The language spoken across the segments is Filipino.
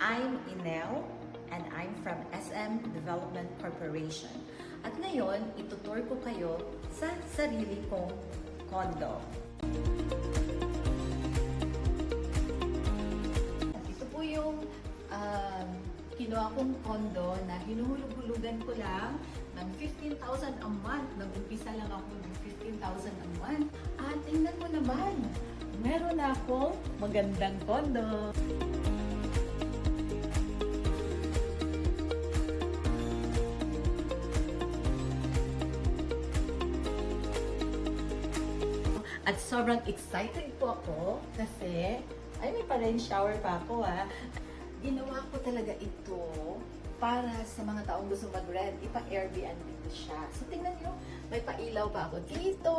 I'm Inel and I'm from SM Development Corporation. At ngayon, itutur ko kayo sa sarili kong condo. At ito po yung kinuha kong condo na hinuhulog-hulugan ko lang ng 15,000 a month. Nag-umpisa lang ako ng 15,000 a month. At tingnan mo naman, meron na akong magandang condo. At sobrang excited po ako kasi, ay may pa-rain shower pa ako Ginawa ko talaga ito para sa mga taong gusto mag-rent. Ipa-Airbnb ko siya. So tingnan nyo, may pailaw pa ako dito.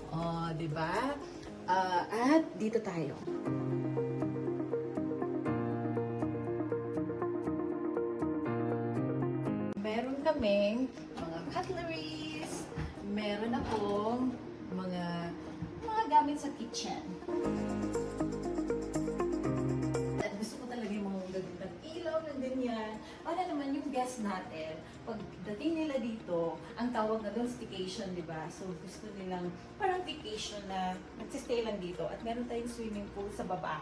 Oh, di ba? At dito tayo. Meron kaming mga cutleries. Meron akong mga gamit sa kitchen. At gusto ko talaga yung mga gagawin ng ilaw ng ganyan. Para naman yung guest natin, pag dating nila dito, ang tawag na doon staycation, di ba? So gusto nilang parang vacation na nagsistay lang dito. At meron tayong swimming pool sa baba.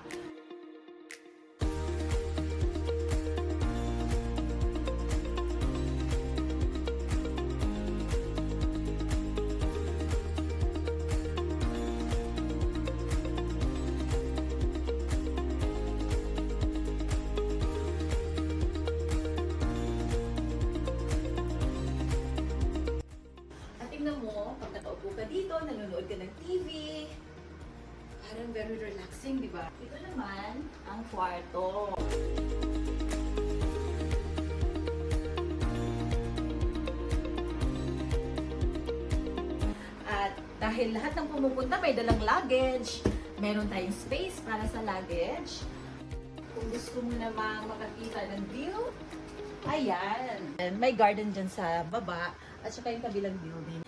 Tingnan mo, pag nakaupo ka dito, nanonood ka ng TV, parang very relaxing, di ba? Ito naman, ang kwarto. At dahil lahat ng pumupunta may dalang luggage, meron tayong space para sa luggage. Kung gusto mo namang makakita ng view, ayan. And may garden dyan sa baba at saka yung kabilang building.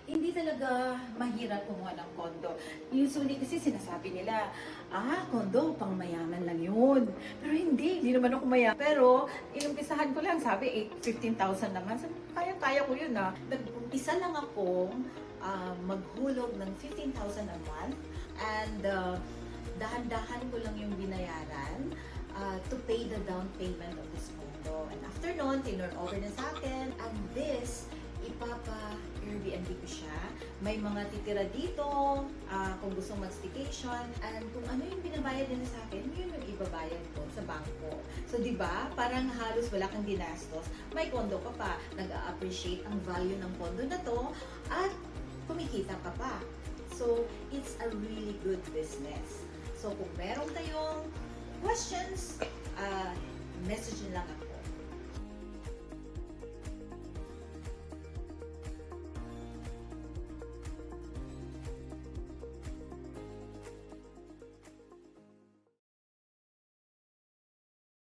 Hindi talaga mahirap kumuha ng condo. Usually kasi sinasabi nila, condo, pang mayaman lang yun. Pero hindi naman ako mayaman. Pero inumpisahan ko lang, sabi 15,000 naman. Sabi, kaya ko yun Nag-umpisa lang akong maghulog ng 15,000 a month. And dahan-dahan ko lang yung binayaran to pay the down payment of this condo. And after nun, tinurn over na sa akin. And this, ipapa-Airbnb ko siya. May mga titira dito, kung gusto mag-staycation. And kung ano yung binabayad nila sa akin, yun yung ibabayad ko sa bangko. So, di ba? Parang halos wala kang ginastos. May condo ka pa. Nag-a-appreciate ang value ng condo na to. At kumikita ka pa. So, it's a really good business. So, kung meron kayong questions, message nyo lang ako.